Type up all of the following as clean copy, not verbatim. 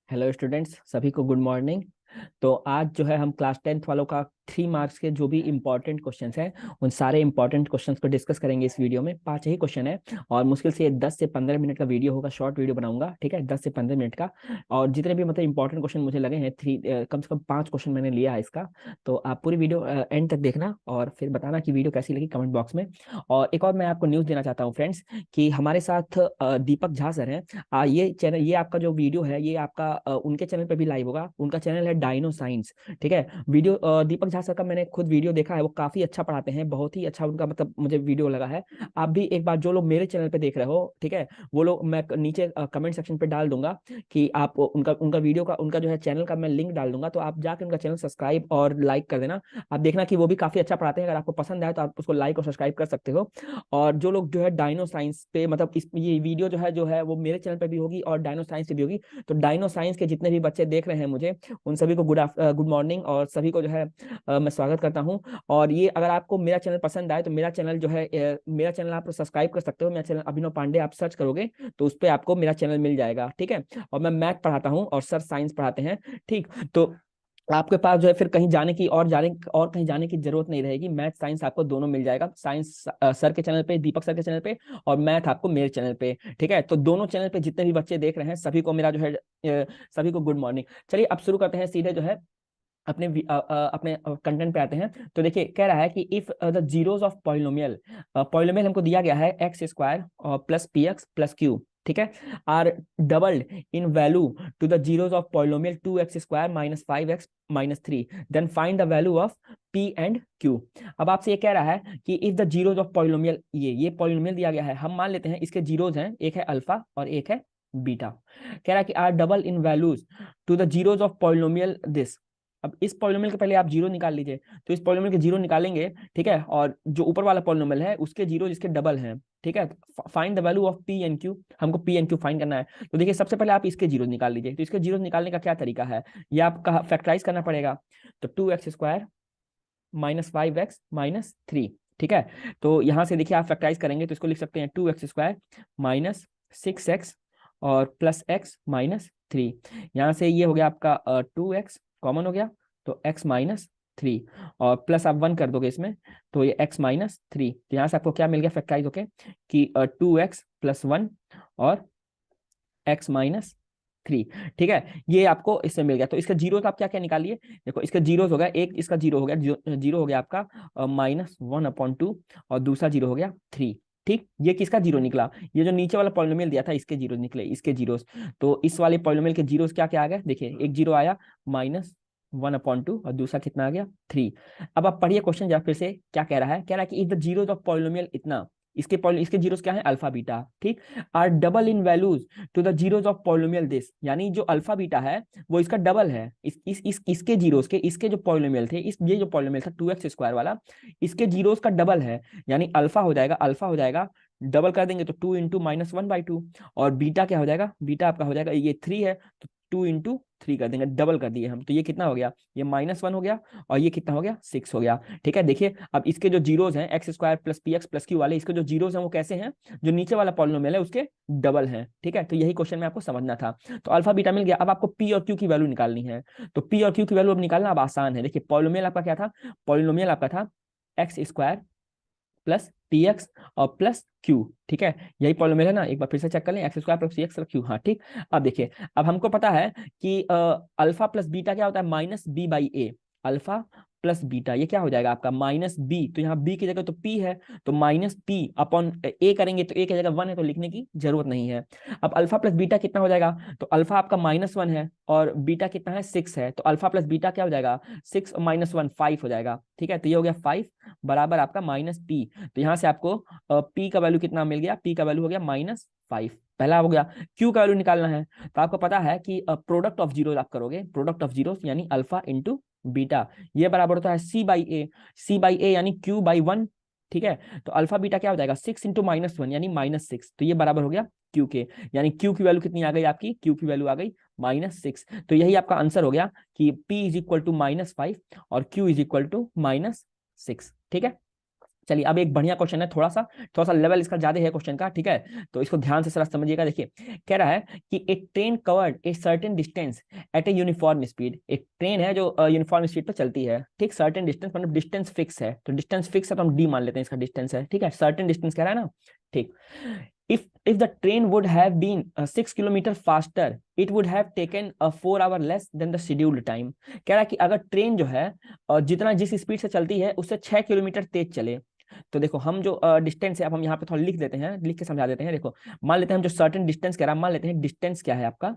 Hello students, सभी को good morning. तो आज जो है हम क्लास 10th वालों का 3 मार्क्स के जो भी इंपॉर्टेंट क्वेश्चंस हैं उन सारे इंपॉर्टेंट क्वेश्चंस को डिस्कस करेंगे इस वीडियो में। 5 ही क्वेश्चन है और मुश्किल से 10 से 15 मिनट का वीडियो होगा, शॉर्ट वीडियो बनाऊंगा, ठीक है, 10 से 15 मिनट का। और जितने भी मतलब इंपॉर्टेंट क्वेश्चन मुझे लगे हैं, कम से कम 5 क्वेश्चन मैंने लिया है इसका। तो आप पूरी वीडियो एंड तक देखना और फिर बताना कि वीडियो कैसी लगी कमेंट बॉक्स में। और एक और मैं आपको न्यूज़ देना चाहता हूँ फ्रेंड्स कि हमारे साथ दीपक झा सर हैं। ये चैनल, ये आपका जो वीडियो है ये आपका उनके चैनल पे भी लाइव होगा। उनका चैनल है डायनो साइंस, ठीक है। वीडियो दीपक झा सर का मैंने खुद वीडियो देखा है, वो काफी अच्छा पढ़ाते हैं, बहुत ही अच्छा उनका मतलब मुझे वीडियो लगा है। आप भी एक बार जो लोग मेरे चैनल पे देख रहे हो, ठीक है, वो लोग मैं नीचे कमेंट सेक्शन पे डाल दूंगा कि आप उनका उनका वीडियो का उनका जो है चैनल का मैं लिंक डाल दूंगा, तो आप जाकर उनका चैनल सब्सक्राइब और लाइक कर देना। आप देखना कि वो भी काफी अच्छा पढ़ाते हैं। अगर आपको पसंद आए तो आप उसको लाइक और सब्सक्राइब कर सकते हो। और जो लोग जो है डायनो साइंस पे मतलब इस ये वीडियो जो है वो मेरे चैनल पे भी होगी और डायनो साइंस पे भी होगी। तो डायनो साइंस के जितने भी बच्चे देख रहे हैं मुझे, उन सभी को गुड मॉर्निंग और सभी को जो है मैं स्वागत करता हूं। और ये अगर आपको मेरा चैनल पसंद आए तो मेरा चैनल जो है मेरा चैनल आप सब्सक्राइब कर सकते हो। मेरा चैनल अभिनव पांडे आप सर्च करोगे तो उस पर आपको मेरा चैनल मिल जाएगा, ठीक है। और मैं मैथ पढ़ाता हूँ और सर साइंस पढ़ाते हैं, ठीक। तो आपके पास जो है फिर कहीं जाने की और कहीं जाने की जरूरत नहीं रहेगी। मैथ साइंस आपको दोनों मिल जाएगा, साइंस सर के चैनल पे, दीपक सर के चैनल पे, और मैथ आपको मेरे चैनल पे, ठीक है। तो दोनों चैनल पे जितने भी बच्चे देख रहे हैं सभी को मेरा जो है सभी को गुड मॉर्निंग। चलिए अब शुरू करते हैं सीधे जो है अपने कंटेंट पे आते हैं। तो देखिए कह रहा है कि if the zeros of polynomial, polynomial हमको दिया गया है एक्स स्क्वायर और plus p x plus q, ठीक है, are doubled in value to the zeros of polynomial 2x² minus 5x minus 3, then find the value of p and q। अब आपसे ये कह रहा है कि if the zeros of polynomial, ये पॉलिनोमियल दिया गया है, हम मान लेते हैं इसके जीरोस हैं, एक है अल्फा और एक है बीटा। कह रहा है कि are double in values to the zeros of polynomial this. अब इस पॉलिनोमियल के पहले आप जीरो निकाल लीजिए। तो इस पॉलिनोमियल के जीरो निकालेंगे, ठीक है, और जो ऊपर वाला पॉलिनोमियल है उसके जीरो जिसके डबल हैं, ठीक है। Find the value of P and Q, हमको पी एंड क्यू फाइंड करना है। तो देखिए सबसे पहले आप इसके जीरो निकाल लीजिए। तो इसके जीरो निकालने का क्या तरीका है, ये आपका फैक्टराइज करना पड़ेगा। तो 2x² माइनस 5x माइनस 3, ठीक है। तो यहाँ से देखिए आप फैक्टराइज करेंगे तो इसको लिख सकते हैं 2x² माइनस 6x और प्लस x-3। यहाँ से ये हो गया आपका 2x कॉमन हो गया, तो x-3, और प्लस आप 1 कर दोगे इसमें तो ये x-3। तो यहाँ से आपको क्या मिल गया फैक्टराइज होके कि 2x+1 और x-3, ठीक है, ये आपको इससे मिल गया। तो इसका जीरो आप क्या क्या निकालिए। देखो इसका जीरो हो गया, एक इसका जीरो हो गया, जीरो हो गया आपका -1/2 और दूसरा जीरो हो गया 3, ठीक। ये किसका जीरो निकला, ये जो नीचे वाला पॉलिनोमियल दिया था इसके जीरो निकले, इसके जीरोस। तो इस वाले पॉलिनोमियल के जीरोस क्या क्या आ गए, देखिए एक जीरो आया -1/2 और दूसरा कितना आ गया 3। अब आप पढ़िए क्वेश्चन जरा फिर से, क्या कह रहा है, कह रहा है कि if the zeros of polynomial इतना, इसके जीरोस क्या है अल्फा बीटा, ठीक, are double in values to the zeros of polynomial this, यानी जो अल्फा बीटा है वो इसका डबल है। इसके जीरोस के, इसके जो पॉलिनोमियल थे, ये जो पॉलिनोमियल था 2x² वाला, इसके जीरोस का डबल है, यानी अल्फा हो जाएगा, डबल कर देंगे तो 2 × -1/2। और बीटा क्या हो जाएगा, बीटा आपका हो जाएगा, ये 3 है तो 2 × 3 कर देंगे, डबल कर दिए हम, तो ये कितना हो गया, ये -1 हो गया और ये कितना हो गया 6 हो गया, ठीक है। देखिए अब इसके जो जीरोस हैं x² plus p x plus Q वाले, इसके जो जीरोस हैं वो कैसे हैं, जो नीचे वाला पॉलिनोमियल है उसके डबल हैं, ठीक है। तो यही क्वेश्चन में आपको समझना था। तो अल्फा बीटा मिल गया, अब आपको पी और क्यू की वैल्यू निकालनी है। तो पी और क्यू की वैल्यू अब निकालना अब आसान है। देखिए पॉलिनोमियल आपका क्या था, पॉलिनोमियल आपका था x² प्लस पी एक्स और प्लस क्यू, ठीक है, यही पॉलिनोमियल है ना, एक बार फिर से चेक कर लें, x² plus p x plus Q, हाँ ठीक। अब देखिए अब हमको पता है कि अल्फा प्लस बीटा क्या होता है, -b/a, अल्फा प्लस बीटा ये क्या हो जाएगा आपका -b, तो यहाँ b की जगह तो p है, तो -p/a करेंगे तो a की जगह 1 है तो लिखने की जरूरत नहीं है। अब अल्फा प्लस बीटा कितना हो जाएगा, तो अल्फा आपका -1 है और बीटा कितना है 6 है, तो अल्फा प्लस बीटा क्या हो जाएगा, 6 और -1 5 हो जाएगा, ठीक है। तो ये हो गया 5 बराबर आपका -p। तो यहाँ से आपको p का वैल्यू कितना मिल गया, p का वैल्यू हो गया -5, पहला हो गया। q का वैल्यू निकालना है, तो आपको पता है कि प्रोडक्ट ऑफ जीरो आप करोगे, प्रोडक्ट ऑफ जीरो यानी अल्फा इंटू बीटा, ये बराबर होता है c/a, c/a यानी q/1, ठीक है। तो अल्फा बीटा क्या हो जाएगा 6 × -1 यानी -6, तो ये बराबर हो गया q के, यानी q की वैल्यू कितनी आ गई आपकी, q की वैल्यू आ गई -6। तो यही आपका आंसर हो गया कि p = -5 और q = -6, ठीक है। चलिए अब एक बढ़िया क्वेश्चन है, थोड़ा सा लेवल इसका ज्यादा है क्वेश्चन का, ठीक है, तो इसको ध्यान से जरा समझिएगा। देखिए कह रहा है कि एक train covered a certain distance at a uniform speed, एक ट्रेन है जो यूनिफॉर्म स्पीड पर चलती है, ठीक, सर्टेन डिस्टेंस मतलब डिस्टेंस फिक्स है, तो डिस्टेंस फिक्स है तो हम डी मान लेते हैं इसका डिस्टेंस है, ठीक है, सर्टेन डिस्टेंस कह रहा है ना, ठीक। if the train would have been 6 kilometre faster, it would have taken a 4 hour less than the scheduled time। कह रहा है कि अगर ट्रेन जो है जितना जिस स्पीड से चलती है उससे 6 किलोमीटर तेज चले, तो देखो हम जो डिस्टेंस है, अब हम यहाँ पे थोड़ा लिख देते हैं, लिख के समझा देते हैं। देखो मान लेते हैं हम जो सर्टेन डिस्टेंस कह रहा है, मान लेते हैं डिस्टेंस क्या है आपका,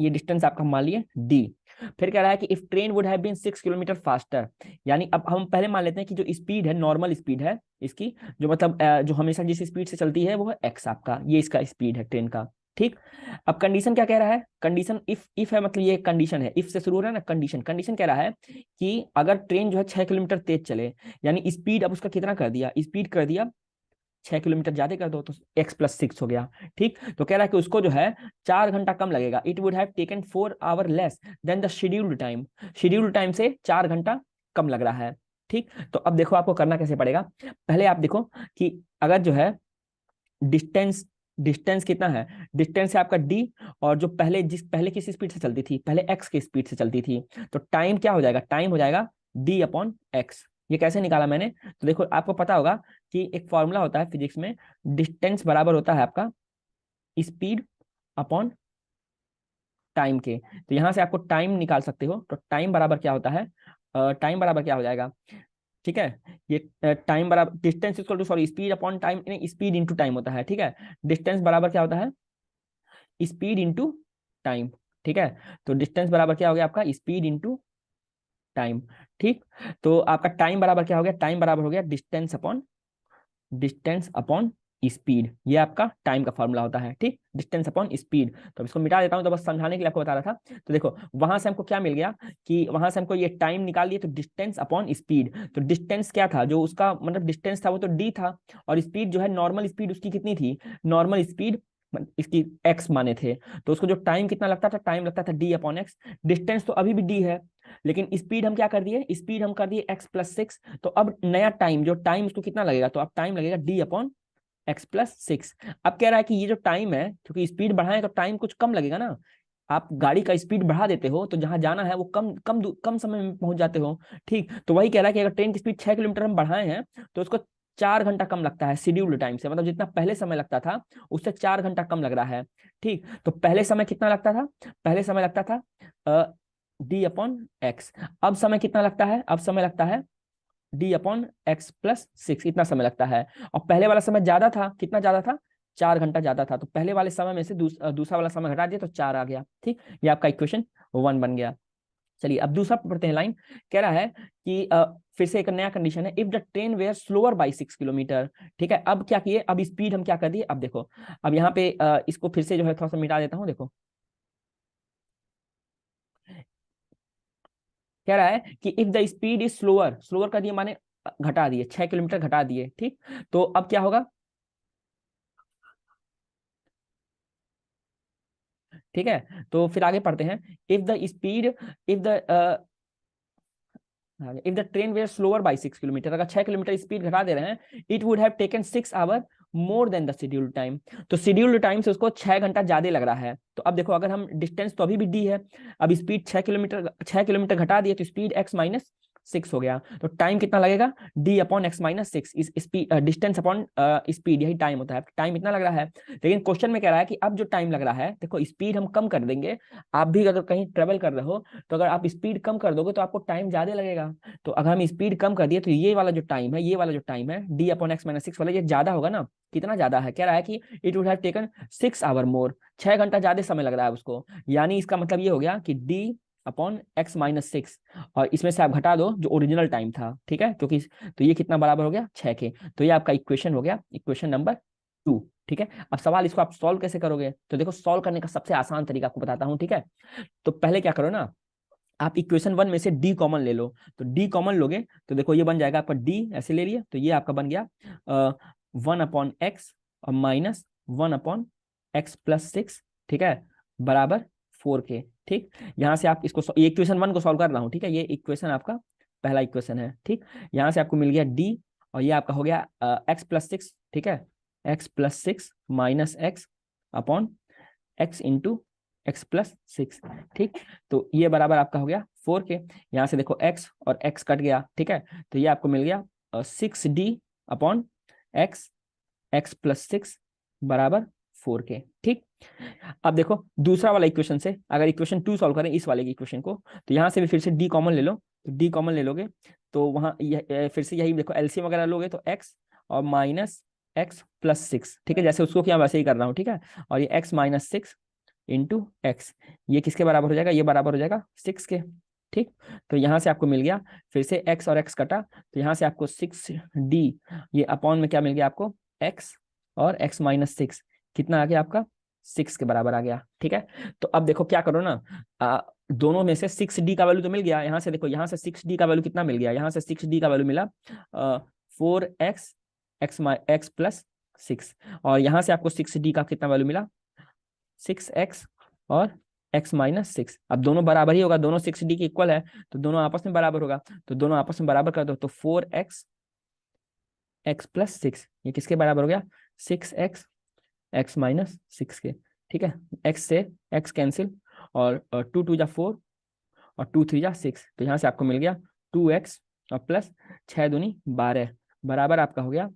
ये डिस्टेंस आपका मान लिए डी। फिर कह रहा है कि if train would have been 6 kilometre faster, यानी अब हम पहले मान लेते हैं कि जो स्पीड है नॉर्मल स्पीड है इसकी, जो मतलब जो हमेशा जिस स्पीड से चलती है वो है एक्स आपका, ये इसका स्पीड है ट्रेन का, ठीक। अब कंडीशन क्या कह रहा है, कंडीशन इफ है, मतलब ये कंडीशन है, इफ से शुरू हो रहा है ना, कंडीशन कंडीशन कह रहा है कि अगर ट्रेन जो है 6 किलोमीटर तेज चले, यानी स्पीड अब उसका कितना कर दिया, स्पीड कर दिया 6 किलोमीटर ज्यादा कर दो तो x+6 हो गया, ठीक। तो कह रहा है कि उसको जो है 4 घंटा कम लगेगा, it would have taken 4 our less than the scheduled time, scheduled time से 4 घंटा कम लग रहा है, ठीक। तो अब देखो आपको करना कैसे पड़ेगा, पहले आप देखो कि अगर जो है डिस्टेंस डिस्टेंस कितना है, डिस्टेंस है आपका डी, और जो पहले किस स्पीड से चलती थी, पहले एक्स की स्पीड से चलती थी, तो टाइम क्या हो जाएगा, टाइम हो जाएगा d/x। ये कैसे निकाला मैंने, तो देखो आपको पता होगा कि एक फॉर्मूला होता है फिजिक्स में, डिस्टेंस बराबर होता है आपका स्पीड अपॉन टाइम के, तो यहां से आपको टाइम निकाल सकते हो, तो टाइम बराबर क्या होता है, टाइम बराबर क्या हो जाएगा, ठीक है, ये टाइम बराबर distance equal to, sorry, speed upon time, speed into time होता है, ठीक है, डिस्टेंस बराबर क्या होता है, स्पीड इनटू टाइम, ठीक है, तो डिस्टेंस बराबर क्या हो गया आपका, स्पीड इनटू टाइम, ठीक। तो आपका टाइम बराबर क्या हो गया, टाइम बराबर हो गया डिस्टेंस अपॉन स्पीड, ये आपका टाइम का फॉर्मूला होता है, ठीक, डिस्टेंस अपॉन स्पीड। तो इसको मिटा देता हूं, तो बस समझाने के लिए आपको बता रहा था। तो देखो वहां से हमको क्या मिल गया कि वहां से हमको ये टाइम निकाल लिए, तो डिस्टेंस अपॉन स्पीड, तो डिस्टेंस क्या था, जो उसका मतलब डिस्टेंस था वो तो डी था, और स्पीड जो है नॉर्मल स्पीड उसकी कितनी थी, नॉर्मल स्पीड इसकी एक्स माने थे, तो उसको जो टाइम कितना लगता था, टाइम लगता था d/x। डिस्टेंस तो अभी भी डी है, लेकिन स्पीड हम क्या कर दिए, स्पीड हम कर दिए x+6, तो अब नया टाइम, जो टाइम उसको कितना लगेगा, तो अब टाइम लगेगा d/x+6। अब कह रहा है कि ये जो टाइम है, क्योंकि स्पीड बढ़ाएं तो टाइम कुछ कम लगेगा ना, आप गाड़ी का स्पीड बढ़ा देते हो तो जहां जाना है वो कम समय में पहुंच जाते हो, ठीक। तो वही कह रहा है कि अगर ट्रेन की स्पीड 6 किलोमीटर हम बढ़ाए हैं तो उसको 4 घंटा कम लगता है शेड्यूल्ड टाइम से, मतलब जितना पहले समय लगता था उससे 4 घंटा कम लग रहा है, ठीक। तो पहले समय कितना लगता था, पहले समय लगता था d/x, अब समय कितना लगता है, अब समय लगता है d/x+6, इतना समय लगता है। और पहले वाला समय ज्यादा था, कितना ज्यादा था, 4 घंटा ज्यादा था, तो पहले वाले समय में से दूसरा वाला समय घटा दिया तो 4 आ गया, ठीक। ये आपका इक्वेशन 1 बन गया। चलिए अब दूसरा पढ़ते हैं लाइन, कह रहा है कि फिर से एक नया कंडीशन है, if the train were slower by 6 kilometre, ठीक है। अब क्या किए, अब स्पीड हम क्या कर दिए, अब देखो, अब यहाँ पे इसको फिर से जो है थोड़ा सा मिटा देता हूँ। देखो कह रहा है कि if the speed is slower, slower कर दिए माने घटा दिए, 6 किलोमीटर घटा दिए, ठीक। तो अब क्या होगा, ठीक है, तो फिर आगे पढ़ते हैं, if the if the train were slower by 6 kilometre, अगर 6 किलोमीटर स्पीड घटा दे रहे हैं, it would have taken 6 hour more than the scheduled time, तो शेड्यूल्ड टाइम से उसको 6 घंटा ज्यादा लग रहा है। तो अब देखो अगर हम डिस्टेंस तो अभी भी डी है, अब स्पीड 6 किलोमीटर घटा दिए तो स्पीड x-6 हो गया, तो टाइम कितना लगेगा, d/x-6, इस स्पीड डिस्टेंस अपॉन स्पीड, यही टाइम होता है, टाइम इतना लग रहा है। लेकिन क्वेश्चन में कह रहा है कि अब जो टाइम लग रहा है, देखो स्पीड हम कम कर देंगे, आप भी अगर कहीं ट्रेवल कर रहे हो तो अगर आप स्पीड कम कर दोगे तो आपको टाइम ज्यादा लगेगा, तो अगर हम स्पीड कम कर दिए तो ये वाला जो टाइम है, ये वाला जो टाइम है d/x-6 वाला, ये ज्यादा होगा ना, कितना ज्यादा है, कह रहा है कि it would have taken 6 hour more, 6 घंटा ज्यादा समय लग रहा है उसको, यानी इसका मतलब ये हो गया कि d/x-6, और इसमें से आप घटा दो जो ओरिजिनल टाइम था, ठीक है, क्योंकि तो ये कितना बराबर हो गया 6 के, तो ये आपका इक्वेशन हो गया, इक्वेशन नंबर 2, ठीक है। अब सवाल इसको आप सॉल्व कैसे करोगे, तो देखो सॉल्व करने का सबसे आसान तरीका आपको बताता हूं, ठीक है। तो पहले क्या करो ना, आप इक्वेशन 1 में से डी कॉमन ले लो, तो डी कॉमन लोगे तो देखो ये बन जाएगा आपका डी, ऐसे ले लिया तो ये आपका बन गया 1/x और -1/x+6, ठीक है, बराबर 4 के, ठीक। यहाँ से आप इसको, ये इक्वेशन 1 को सॉल्व कर रहा हूँ, ठीक है, ये इक्वेशन आपका पहला इक्वेशन है, ठीक। यहाँ से आपको मिल गया डी, और ये आपका हो गया x+6, ठीक है, x+6 minus x upon x into x+6, ठीक। तो ये बराबर आपका हो गया 4 के। यहाँ से देखो x और x कट गया, ठीक है, तो ये आपको मिल गया 6d अपॉन x+6 बराबर 4 के, ठीक। अब देखो दूसरा वाला इक्वेशन से अगर इक्वेशन 2 सॉल्व करें इस वाले की इक्वेशन को, तो यहाँ से भी फिर से डी कॉमन ले लो, तो डी कॉमन ले लोगे तो वहाँ फिर से यही देखो एलसीएम वगैरह लोगे तो x और माइनस x+6, ठीक है, जैसे उसको किया वैसे ही कर रहा हूँ, ठीक है। और ये x-6 इंटू एक्स, ये किसके बराबर हो जाएगा, ये बराबर हो जाएगा 6 के, ठीक। तो यहाँ से आपको मिल गया फिर से x और x कटा, तो यहाँ से आपको 6d, ये अपॉन में क्या मिल गया आपको x और x-6, कितना आ गया आपका 6 के बराबर आ गया, ठीक है। तो अब देखो क्या करो ना, दोनों में से 6d का वैल्यू तो मिल गया, यहाँ से देखो यहाँ से 6d का वैल्यू कितना मिल गया, यहाँ से 6d का वैल्यू मिला 4x x+6, और यहाँ से आपको 6d का कितना वैल्यू मिला 6x और x-6। अब दोनों बराबर ही होगा, दोनों 6d के इक्वल है, तो दोनों आपस में बराबर होगा, तो दोनों आपस में बराबर कर दो, तो 4x x+6 ये किसके बराबर हो गया 6x x-6 के, ठीक है। x से x कैंसिल, और 2 2 जा 4 और 2 3 जा 6, तो यहाँ से आपको मिल गया 2x और प्लस 6 दूनी 12 बराबर आपका हो गया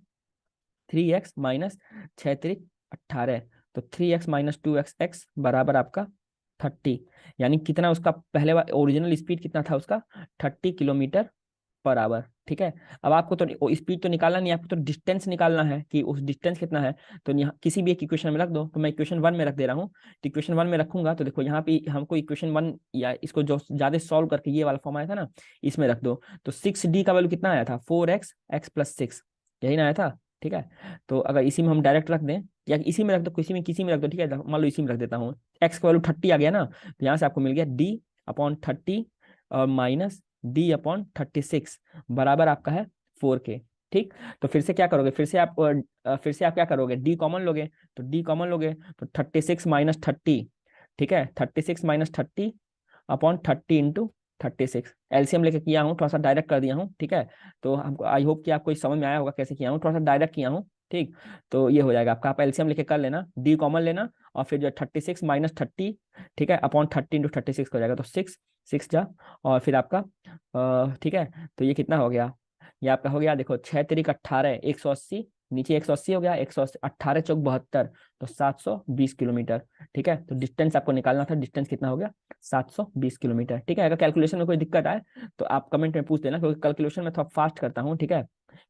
3x माइनस 6 3 18, तो 3x माइनस 2x बराबर आपका 30, यानी कितना उसका पहले ओरिजिनल स्पीड कितना था उसका 30 किलोमीटर पर आवर, ठीक है। अब आपको तो स्पीड तो निकालना नहीं, आपको तो डिस्टेंस निकालना है कि उस डिस्टेंस कितना है, तो यहाँ किसी भी एक इक्वेशन में रख दो, तो मैं इक्वेशन 1 में रख दे रहा हूँ, तो इक्वेशन 1 में रखूंगा तो देखो यहाँ पे हमको इक्वेशन 1 या इसको जो ज्यादा सॉल्व करके ये वाला फॉर्म आया था ना, इसमें रख दो, तो 6d का वैल्यू कितना आया था 4x x+6, यही ना आया था, ठीक है। तो अगर इसी में हम डायरेक्ट रख दें या इसी में रख दो, किसी में रख दो, ठीक है, मान लो इसी में रख देता हूँ, x का वैल्यू 30 आ गया ना, तो यहाँ से आपको मिल गया d/30 और माइनस d/36 बराबर आपका है 4 के, ठीक। तो फिर से क्या करोगे, फिर से आप क्या करोगे, डी कॉमन लोगे, तो डी कॉमन लोगे तो 36 - 30, ठीक है, 36 - 30/30 इंटू 36 एलसीएम लेके किया हूँ, थोड़ा सा डायरेक्ट कर दिया हूँ, ठीक है। तो हमको आई होप कि आपको समझ में आया होगा कैसे किया हूँ, थोड़ा सा डायरेक्ट किया हूँ, ठीक। तो ये हो जाएगा आपका, आप एलसीएम लेके कर लेना, डी कॉमन लेना, और फिर जो 36 - 30, ठीक है, अपॉन 30 × 36 हो जाएगा, तो 6 6 जा, और फिर आपका ठीक है, तो ये कितना हो गया, ये आपका हो गया देखो 6 3 18 180, नीचे 180 हो गया, 180 18 × 4 = 72, तो 720 किलोमीटर, ठीक है। तो डिस्टेंस आपको निकालना था, डिस्टेंस कितना हो गया 720 किलोमीटर, ठीक है। अगर कैलकुलेशन में कोई दिक्कत आए तो आप कमेंट में पूछ देना, क्योंकि कैलकुलेशन में थोड़ा फास्ट करता हूँ, ठीक है।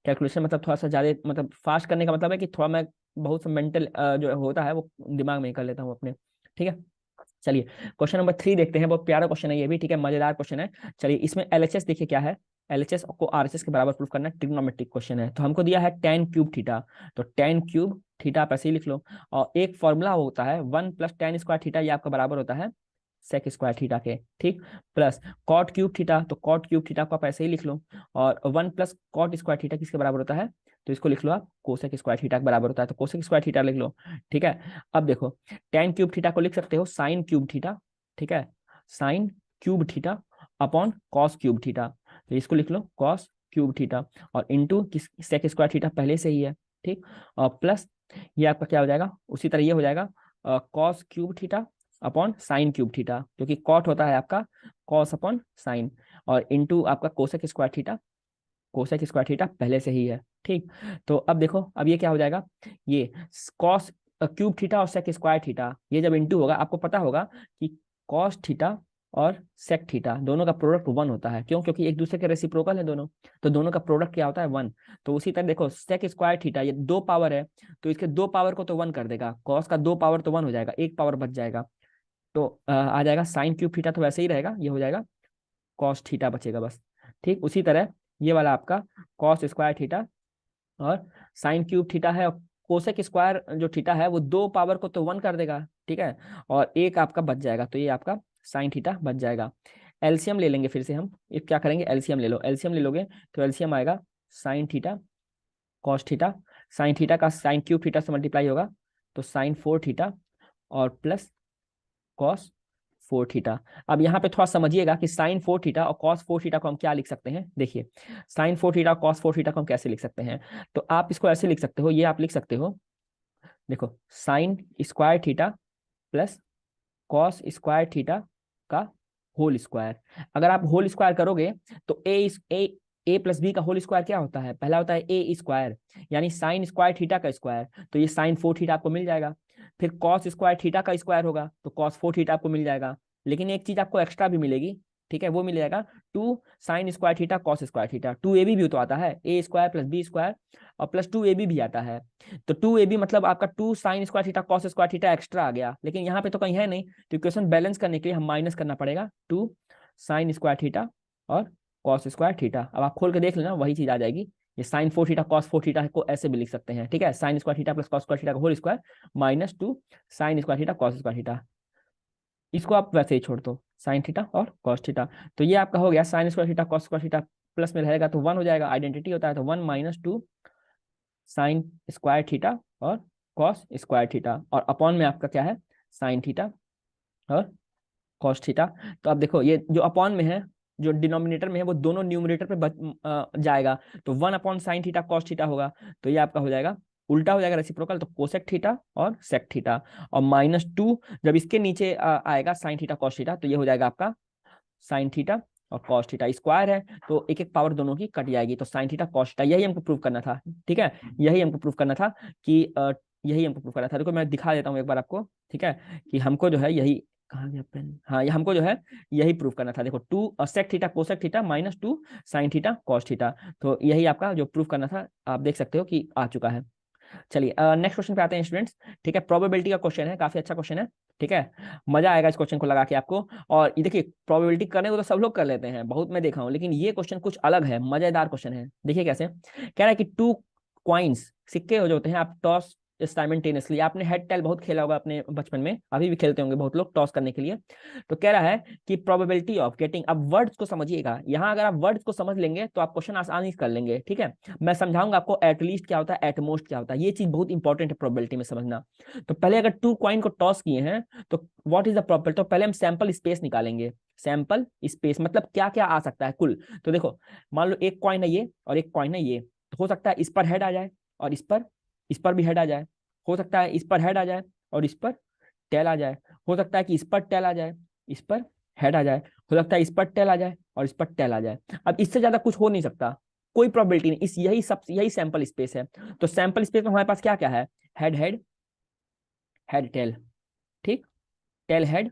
कैलकुलेशन मतलब थोड़ा सा ज्यादा, मतलब फास्ट करने का मतलब है कि थोड़ा मैं बहुत सा मेंटल जो होता है वो दिमाग में ही कर लेता हूँ अपने, ठीक है। चलिए क्वेश्चन नंबर 3 देखते हैं, बहुत प्यारा क्वेश्चन है ये भी, ठीक है, मजेदार क्वेश्चन है। चलिए इसमें एलएचएस देखिए क्या है, एलएचएस को आरएचएस के बराबर प्रूफ करना है, ट्रिग्नोमेट्रिक क्वेश्चन है। तो हमको दिया है tan³ थीटा, तो tan³ थीटा आप ऐसे ही लिख लो, और एक फॉर्मूला होता है 1 + tan² थीटा, ये आपका बराबर होता है sec² थीटा के, ठीक, प्लस cot³ थीटा, तो cot³ थीटा को आप ऐसे ही लिख लो, और 1 + cot² थीटा किसके बराबर होता है, तो इसको लिख लो आप cosec² थीटा के बराबर होता है, तो cosec² थीटा लिख लो, ठीक है। अब देखो tan³ थीटा को लिख सकते हो sin³ थीटा, ठीक है, sin³ theta upon cos³ theta, तो इसको लिख लो cos³ थीटा, और इंटू किस sec² थीटा पहले से ही है, ठीक, और प्लस ये आपका क्या हो जाएगा, उसी तरह ये हो जाएगा cos³ theta upon sin³ theta, क्योंकि कॉट होता है आपका cos अपॉन sin, और इंटू आपका cosec² थीटा, cosec² थीटा पहले से ही है, ठीक। तो अब देखो अब ये क्या हो जाएगा, ये cos³ थीटा और sec² थीटा, ये जब इंटू होगा आपको पता होगा कि cos थीटा और sec थीटा दोनों का प्रोडक्ट 1 होता है, क्यों, क्योंकि एक दूसरे के रेसिप्रोकल है दोनों, तो दोनों का प्रोडक्ट क्या होता है 1। तो उसी तरह देखो sec² थीटा ये 2 पावर है, तो इसके 2 पावर को तो 1 कर देगा, cos का 2 पावर तो 1 हो जाएगा, 1 पावर बच जाएगा, तो आ जाएगा sin³ थीटा, तो वैसे ही रहेगा, ये हो जाएगा cos थीटा बचेगा बस, ठीक। उसी तरह ये वाला आपका cos² थीटा और sin³ थीटा है, और cosec² जो थीटा है वो 2 पावर को तो 1 कर देगा, ठीक है, और एक आपका बच जाएगा, तो ये आपका sin थीटा बच जाएगा। एलसीएम ले लेंगे फिर से हम, ये क्या करेंगे, एलसीएम ले लो, एलसीएम ले लोगे तो एलसीएम आएगा sin theta cos theta, sin theta का sin³ थीटा से मल्टीप्लाई होगा, तो sin 4 थीटा और प्लस cos फोर थीटा। अब यहाँ पे थोड़ा समझिएगा कि साइन फोर थीटा और कॉस फोर थीटा को हम क्या लिख सकते हैं। देखिए साइन फोर थीटा और कॉस फोर थीटा को हम कैसे लिख सकते हैं, तो आप इसको ऐसे लिख सकते हो, ये आप लिख सकते हो, देखो sign square theta plus cos square theta का होल स्क्वायर। अगर आप होल स्क्वायर करोगे तो ए प्लस बी का होल स्क्वायर क्या होता है, पहला होता है ए स्क्वायर, यानी साइन स्क्वायर थीटा का स्क्वायर, तो ये साइन फोर थीटा आपको मिल जाएगा। फिर कॉस स्क्वायर थीटा का स्क्वायर होगा तो कॉस फोर थीटा आपको मिल जाएगा। लेकिन एक चीज आपको एक्स्ट्रा भी मिलेगी, ठीक है, वो मिल जाएगा two sine square theta cos square theta. Two A B भी तो आता है, A square plus B square और प्लस टू ए बी भी आता है। तो टू ए बी मतलब आपका two sine square theta cos square theta extra आ गया, लेकिन यहाँ पे तो कहीं है नहीं, तो इक्वेशन बैलेंस करने के लिए हम माइनस करना पड़ेगा टू साइन स्क्वायर थीटा और कॉस स्क्वायर थीटा। अब आप खोल के देख लेना, वही चीज आ जाएगी। ये sine four theta cos four theta को ऐसे भी लिख सकते हैं, ठीक है, sine square theta plus cos square theta का whole square minus two sine square theta cos square theta. इसको आप वैसे ही छोड़ दो, साइन थीटा और कॉस थीटा। तो ये आपका हो गया sine square theta cos square theta, plus में रहेगा तो वन हो जाएगा, आइडेंटिटी होता है तो one minus two sine square theta और कॉस स्क्वायर थीटा, और अपॉन में आपका क्या है, साइन थीटा और कॉस थीटा। तो अब देखो ये जो अपॉन में है, जो डिनोमिनेटर में है, वो दोनों न्यूमरेटर पे जाएगा, तो one upon sine theta cos theta होगा। तो ये आपका हो जाएगा, उल्टा हो जाएगा रेसिप्रोकल, तो कोसेक थीटा और सेक थीटा, और माइनस टू जब इसके नीचे आएगा साइन थीटा कॉस थीटा, तो ये हो जाएगा आपका साइन थीटा और कॉस थीटा। स्क्वायर है तो एक एक पावर दोनों की कट जाएगी, तो साइन थीटा कॉस थीटा। यही हमको प्रूव करना था, ठीक है, यही हमको प्रूव करना था कि यही हमको प्रूव करना था। देखो मैं दिखा देता हूँ एक बार आपको, ठीक है, कि हमको जो है यही, कहाँ गया पेन, हाँ, ये हमको जो है यही प्रूव करना था। देखो two sec theta cosec theta minus two sine theta cos theta, तो यही आपका जो प्रूव करना था, आप देख सकते हो कि आ चुका है। चलिए नेक्स्ट क्वेश्चन पे आते हैं स्टूडेंट्स, ठीक है, प्रोबेबिलिटी का क्वेश्चन है, काफी अच्छा क्वेश्चन है, ठीक है, मजा आएगा इस क्वेश्चन को लगा के आपको। और ये देखिए प्रोबेबिलिटी करने को तो सब लोग कर लेते हैं, बहुत मैं देखा हूं, लेकिन ये क्वेश्चन कुछ अलग है, मजेदार क्वेश्चन है। देखिए कैसे कह रहा है कि टू क्वाइंस, सिक्के हो जो होते हैं, आप टॉस साइमल्टेनियसली, आपने हेड टेल बहुत खेला होगा अपने बचपन में, अभी भी खेलते होंगे बहुत लोग टॉस करने के लिए। तो कह रहा है कि प्रोबेबिलिटी ऑफ गेटिंग, अब वर्ड्स को समझिएगा, यहाँ अगर आप वर्ड्स को समझ लेंगे तो आप क्वेश्चन आसानी से कर लेंगे, ठीक है। मैं समझाऊंगा आपको एटलीस्ट क्या होता है, एटमोस्ट क्या होता है, ये चीज बहुत इंपॉर्टेंट है प्रोबेबिलिटी में समझना। तो पहले अगर टू कॉइन को टॉस किए हैं तो व्हाट इज द प्रोबेबिलिटी, तो पहले हम सैंपल स्पेस निकालेंगे। सैंपल स्पेस मतलब क्या क्या आ सकता है कुल। तो देखो मान लो एक कॉइन है ये और एक कॉइन है ये, तो हो सकता है इस पर हेड आ जाए और इस पर भी हेड आ जाए, हो सकता है इस पर हेड आ जाए और इस पर टेल आ जाए, हो सकता है कि इस पर टेल आ जाए, इस पर हेड आ जाए, हो सकता है इस पर टेल आ जाए और इस पर टेल आ जाए। अब इससे ज्यादा कुछ हो नहीं सकता, कोई प्रोबेबिलिटी नहीं, इस यही सैंपल स्पेस है। तो सैंपल स्पेस में हमारे पास क्या क्या है, हेड हेड, हेड टेल, ठीक, टेल हेड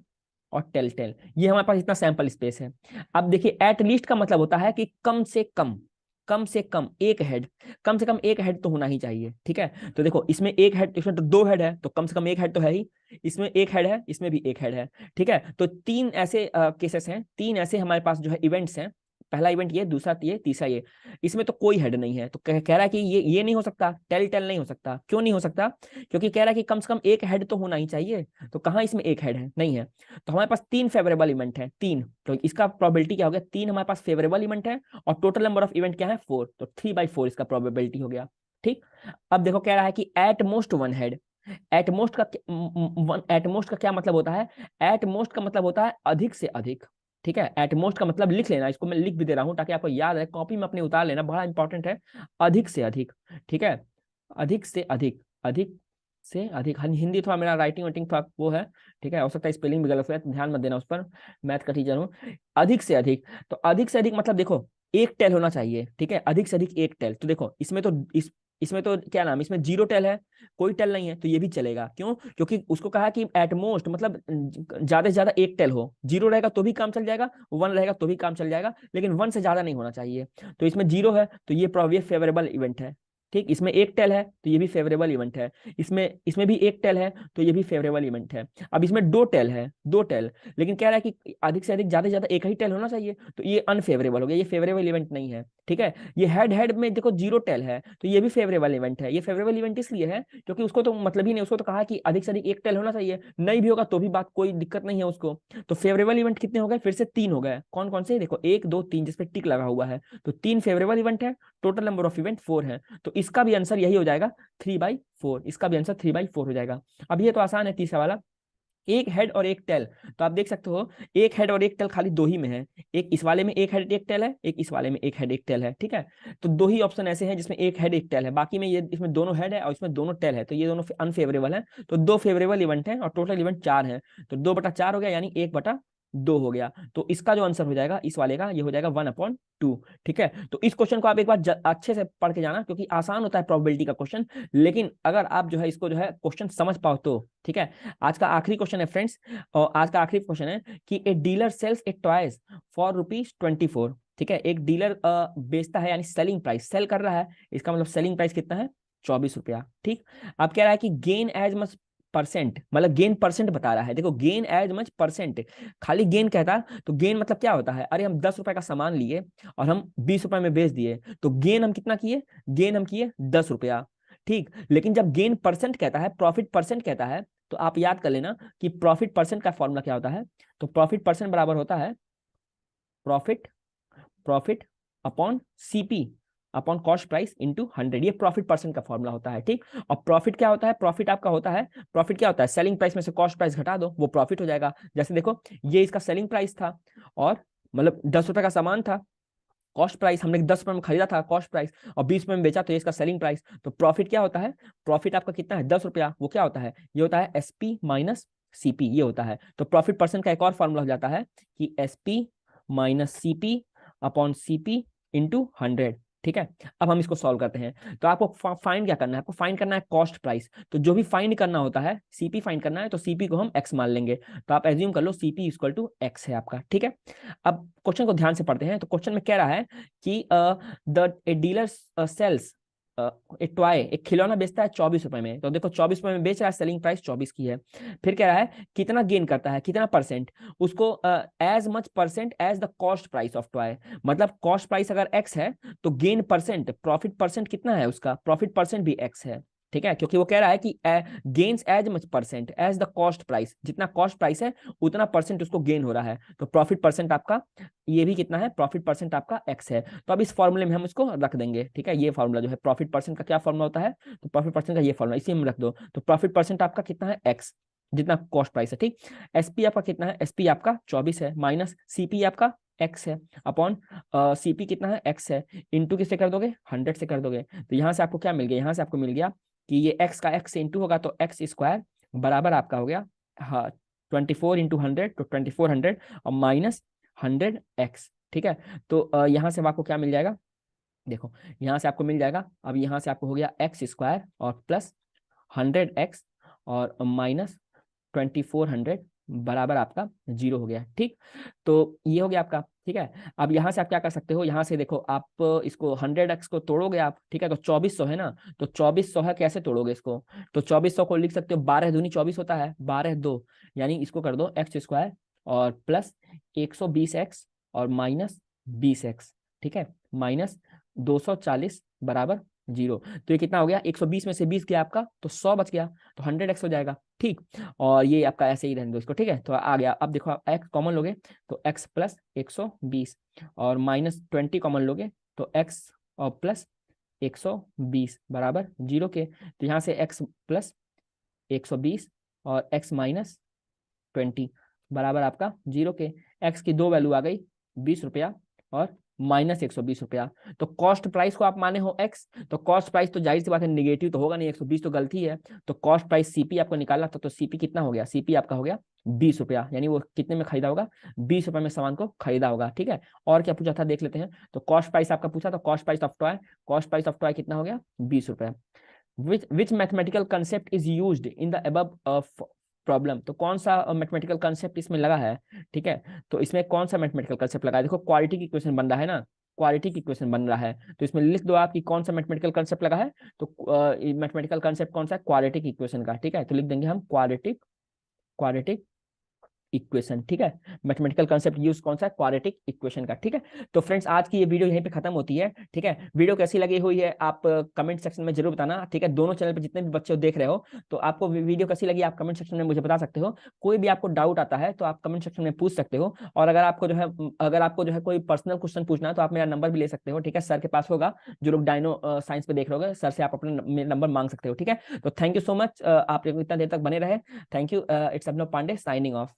और टेल टेल, ये हमारे पास इतना सैंपल स्पेस है। अब देखिए एट लीस्ट का मतलब होता है कि कम से कम, कम से कम एक हेड, कम से कम एक हेड तो होना ही चाहिए, ठीक है। तो देखो इसमें एक हेड, इसमें तो दो हेड है, तो कम से कम एक हेड तो है ही, इसमें एक हेड है, इसमें भी एक हेड है, ठीक है। तो तीन ऐसे केसेस हैं, तीन ऐसे हमारे पास जो है इवेंट्स हैं, पहला इवेंट ये, दूसरा ये, तीसरा ये, इसमें तो कोई हेड नहीं है। तो कह रहा है कि ये नहीं हो सकता, टेल टेल नहीं हो सकता। क्यों नहीं हो सकता, क्योंकि कह रहा है कि कम से कम एक हेड तो होना ही चाहिए, तो कहाँ इसमें एक हेड है, नहीं है। तो हमारे पास तीन फेवरेबल इवेंट है, तीन, तो इसका प्रोबेबिलिटी क्या हो गया, तीन हमारे पास फेवरेबल इवेंट है और टोटल नंबर ऑफ इवेंट क्या है, फोर, तो 3/4 इसका प्रोबेबिलिटी हो गया, ठीक। अब देखो कह रहा है कि at most one head, at most का क्या मतलब होता है, एट मोस्ट का मतलब होता है अधिक से अधिक, ठीक है। एट मोस्ट का मतलब लिख लेना, इसको मैं लिख भी दे रहा हूं ताकि आपको याद है, कॉपी में अपने उतार लेना, बड़ा इंपॉर्टेंट है। अधिक से अधिक, ठीक है, अधिक से अधिक, अधिक से अधिक, हिंदी थोड़ा मेरा राइटिंग वाइटिंग थोड़ा वो है, ठीक है, हो सकता है स्पेलिंग भी गलत हो, ध्यान मत देना उस पर, मैथ का टीचर हूँ। अधिक से अधिक, तो अधिक से अधिक मतलब देखो एक टेल होना चाहिए, ठीक है, अधिक से अधिक एक टेल। तो देखो इसमें तो क्या नाम, इसमें जीरो टेल है, कोई टेल नहीं है, तो ये भी चलेगा। क्यों, क्योंकि उसको कहा कि एट मोस्ट मतलब ज्यादा से ज्यादा एक टेल हो, जीरो रहेगा तो भी काम चल जाएगा, वन रहेगा तो भी काम चल जाएगा, लेकिन वन से ज्यादा नहीं होना चाहिए। तो इसमें जीरो है तो ये फेवरेबल इवेंट है, ठीक, इसमें एक टेल है तो ये भी फेवरेबल इवेंट है, इसमें इसमें भी एक टेल है तो ये भी फेवरेबल इवेंट है। अब इसमें दो टेल है, दो टेल, लेकिन कह रहा है कि अधिक से अधिक ज्यादा से ज्यादा एक ही टेल होना चाहिए, तो ये अनफेवरेबल हो गया, ये फेवरेबल इवेंट नहीं है, ठीक है। ये हेड हेड में देखो जीरो टेल है तो ये भी फेवरेबल इवेंट है। ये फेवरेबल इवेंट इसलिए है क्योंकि उसको तो मतलब ही नहीं, उसको तो कहा कि अधिक से अधिक एक टेल होना चाहिए, नहीं भी होगा तो भी बात, कोई दिक्कत नहीं है उसको। तो फेवरेबल इवेंट कितने हो गए, फिर से तीन हो गए, कौन कौन से, देखो एक दो तीन, जिसपे टिक लगा हुआ है, तो तीन फेवरेबल इवेंट है, total number of event four है, तो इसका भी आंसर यही हो जाएगा 3/4, इसका भी आंसर 3/4 हो जाएगा। अब ये तो आसान है तीसरा वाला, एक हेड और एक टेल। तो आप देख सकते हो एक हेड और एक टेल खाली दो ही में है, एक इस वाले में एक हेड एक टेल है, एक इस वाले में एक हेड एक टेल है, ठीक है। तो दो ही ऑप्शन ऐसे हैं जिसमें एक हेड एक टेल है, बाकी में ये इसमें दोनों हेड है और इसमें दोनों टेल है, तो ये दोनों अनफेवरेबल है। तो दो फेवरेबल इवेंट है और टोटल इवेंट 4 है, तो 2/4 हो गया, यानी 1/2 हो गया। तो इसका जो आंसर हो जाएगा इस वाले का, ये हो जाएगा 1/2। ठीक है, तो इस क्वेश्चन को आप एक बार अच्छे से पढ़ के जाना, क्योंकि आसान होता है प्रोबेबिलिटी का क्वेश्चन, लेकिन अगर आप जो है इसको जो है क्वेश्चन समझ पाओ तो ठीक है। आज का आखिरी क्वेश्चन है फ्रेंड्स, और आज का आखिरी क्वेश्चन है कि a dealer sells a toys for ₹24। ठीक है, एक डीलर बेचता है, यानी सेलिंग प्राइस, सेल कर रहा है, इसका मतलब सेलिंग प्राइस कितना है, ₹24। ठीक, अब कह रहा है कि गेन एज मच परसेंट, मतलब गेन परसेंट बता रहा है। देखो गेन एज मच परसेंट, खाली गेन कहता तो गेन मतलब क्या होता है, अरे हम ₹10 का सामान लिए और हम ₹20 में बेच दिए, तो गेन हम कितना किए, गेन हम किए ₹10। ठीक, लेकिन जब गेन परसेंट कहता है, प्रॉफिट परसेंट कहता है, तो आप याद कर लेना कि प्रॉफिट परसेंट का फॉर्मूला क्या होता है। तो प्रॉफिट परसेंट बराबर होता है profit profit upon CP upon cost price into 100, ये प्रॉफिट परसेंट का फॉर्मूला होता है। ठीक, और प्रॉफिट क्या होता है, प्रॉफिट आपका होता है, प्रॉफिट क्या होता है, सेलिंग प्राइस में से कॉस्ट प्राइस घटा दो, वो प्रॉफिट हो जाएगा। जैसे देखो ये इसका सेलिंग प्राइस था, और मतलब ₹10 का सामान था, कॉस्ट प्राइस हमने ₹10 में खरीदा था कॉस्ट प्राइस, और ₹20 में बेचा, तो ये इसका सेलिंग प्राइस। तो प्रॉफिट क्या होता है, प्रॉफिट आपका कितना है, ₹10, वो क्या होता है, ये होता है एसपी माइनस सीपी, ये होता है। तो प्रॉफिट परसेंट का एक और फॉर्मूला हो जाता है कि SP minus CP upon CP into 100। ठीक है, अब हम इसको सॉल्व करते हैं। तो आपको फाइंड क्या करना है, आपको फाइंड करना है कॉस्ट प्राइस। तो जो भी फाइंड करना होता है, सीपी फाइंड करना है, तो सीपी को हम एक्स मान लेंगे। तो आप एज्यूम कर लो सीपी इक्वल टू एक्स है आपका। ठीक है, अब क्वेश्चन को ध्यान से पढ़ते हैं। तो क्वेश्चन में कह रहा है कि द ए डीलर सेल्स एक टॉय, एक खिलौना बेचता है ₹24 में। तो देखो ₹24 में बेच रहा है, सेलिंग प्राइस 24 की है। फिर कह रहा है कितना गेन करता है, कितना परसेंट, उसको as much percent as the cost price of toy, मतलब कॉस्ट प्राइस अगर एक्स है तो गेन परसेंट, प्रॉफिट परसेंट कितना है उसका, प्रॉफिट परसेंट भी एक्स है। ठीक है, क्योंकि वो कह रहा है कि gains as much percent as the cost price, जितना कॉस्ट प्राइस है उतना परसेंट उसको गेन हो रहा है। तो प्रॉफिट परसेंट आपका ये भी कितना है, प्रॉफिट परसेंट आपका एक्स है। तो अब इस फॉर्मूले में हम इसको रख देंगे। ठीक है, ये फॉर्मूला जो है प्रॉफिट परसेंट का क्या फॉर्मूला होता है, तो प्रॉफिट परसेंट का ये फॉर्मूला इसी में रख दो। तो प्रॉफिट परसेंट आपका कितना है, एक्स, जितना कॉस्ट प्राइस है। ठीक, एसपी आपका कितना है, एसपी आपका 24 है, माइनस सीपी आपका एक्स है, अपॉन सीपी कितना है, एक्स है, इंटू किससे कर दोगे, 100 से कर दोगे। तो यहाँ से आपको क्या मिल गया, यहाँ से आपको मिल गया कि ये एक्स का एक्स से इंटू होगा, तो एक्स स्क्वायर बराबर आपका हो गया, हाँ 24 इंटू 100, तो 2400 और माइनस 100x। ठीक है, तो यहाँ से आपको क्या मिल जाएगा, देखो यहाँ से आपको मिल जाएगा, अब यहाँ से आपको हो गया एक्स स्क्वायर और प्लस 100x और माइनस 2400 बराबर आपका 0 हो गया। ठीक, तो ये हो गया आपका। ठीक है, अब यहाँ से आप क्या कर सकते हो, यहाँ से देखो आप इसको 100x को तोड़ोगे आप, ठीक है, तो 2400 है ना, तो 2400 है, कैसे तोड़ोगे इसको, तो 2400 को लिख सकते हो 12 दूनी 24 होता है, 12 2, यानी इसको कर दो एक्स स्क्वायर और प्लस 120x और माइनस 20x। ठीक है, माइनस 240 बराबर 0। तो ये कितना हो गया, 120 में से 20 गया आपका, तो 100 बच गया, तो 100x हो जाएगा। ठीक, और ये आपका ऐसे ही रहने दो इसको। ठीक है, तो आ गया। अब देखो आप x कॉमन लोगे तो x प्लस 120 और माइनस 20 कॉमन लोगे तो x और प्लस 120 बराबर 0 के। तो यहाँ से x प्लस 120 और x माइनस 20 बराबर आपका 0 के। x की दो वैल्यू आ गई, ₹20 और माइनस ₹120। तो कॉस्ट प्राइस को आप माने हो x, तो कॉस्ट प्राइस तो जाहिर सी बात है निगेटिव तो होगा नहीं, 120 तो गलती है। तो कॉस्ट प्राइस सीपी आपको निकालना था, तो सीपी कितना हो गया, सीपी आपका हो गया ₹20, यानी वो कितने में खरीदा होगा, ₹20 में सामान को खरीदा होगा। ठीक है, और क्या पूछा था देख लेते हैं। तो कॉस्ट प्राइस आपका पूछा, तो cost price of toy, cost price of toy कितना हो गया, ₹20। which mathematical concept is used in the above problem, तो कौन सा मैथमेटिकल कंसेप्ट इसमें लगा है। ठीक है, तो इसमें कौन सा मैथमेटिकल कंसेप्ट लगा है, देखो क्वालिटी की इक्वेशन बन रहा है ना, क्वालिटी की इक्वेशन बन रहा है, तो इसमें लिख दो आप कि कौन सा मैथमेटिकल कंसेप्ट लगा है। तो मैथमेटिकल कंसेप्ट कौन सा है, क्वालिटी की इक्वेशन का। ठीक है, तो लिख देंगे हम क्वालिटिक क्वालिटिक इक्वेशन, ठीक है। मैथमेटिकल कंसेप्ट यूज कौन सा है, क्वाड्रेटिक इक्वेशन का, ठीक है। तो फ्रेंड्स आज की ये वीडियो यहीं पे खत्म होती है, ठीक है। वीडियो कैसी लगी हुई है आप कमेंट सेक्शन में जरूर बताना, ठीक है। दोनों चैनल पे जितने भी बच्चे देख रहे हो, तो आपको वीडियो कैसी लगी आप कमेंट सेक्शन में मुझे बता सकते हो। कोई भी आपको डाउट आता है तो आप कमेंट सेक्शन में पूछ सकते हो। और अगर आपको जो है कोई पर्सनल क्वेश्चन पूछना है तो आप मेरा नंबर भी ले सकते हो, ठीक है। सर के पास होगा, जो लोग डायनो साइंस पे देख रहे होगे, सर से आप अपना नंबर मांग सकते हो, ठीक है। तो थैंक यू सो मच, आप इतना देर तक बने रहे। Thank you. It's Abhinav Pandey signing of.